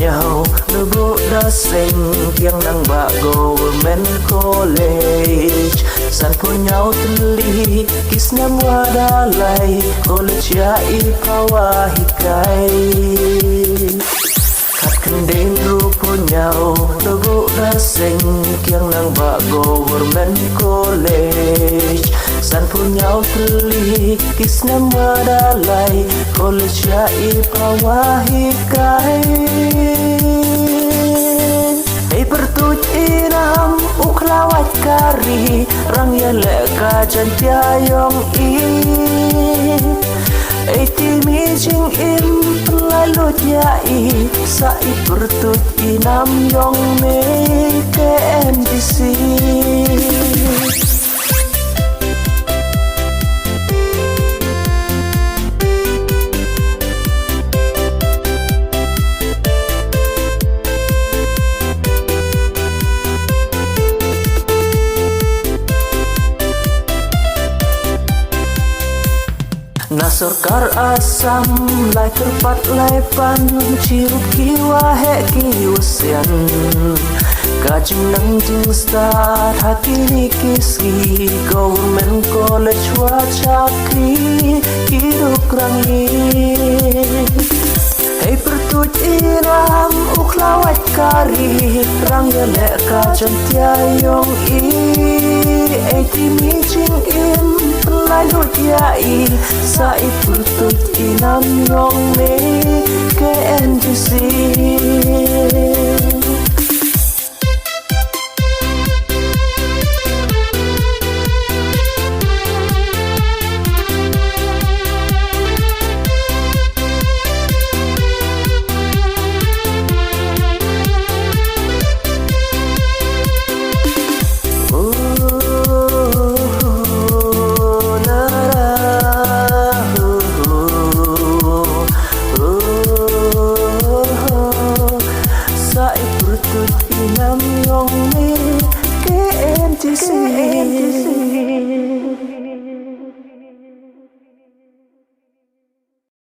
nhau nơi bộ đã sinh tiếng năng bạ government college san po nhau từng ly kiss nam wa da lai college ya I pawa hikai khát khăn đến ru po nhau nơi bộ đã sinh tiếng năng bạ government college san po nhau từng ly kiss nam wa da lai college ya I pawa hikai pertuj inam uklawat kari rang ya leka jantia yong I timi jing im lalut ya I sai pertuj inam yong me ke MDC na sarkar asam lai terpat lai pan cirup kiwa he kiwasian kajing nang jing start hati ni kiski government college wa chakri hidup rangi hey pertuj iram uklawat kari rang ya leka jantia yong I timi jing im lai lut ya I sai pertuj inam yong me ke MDC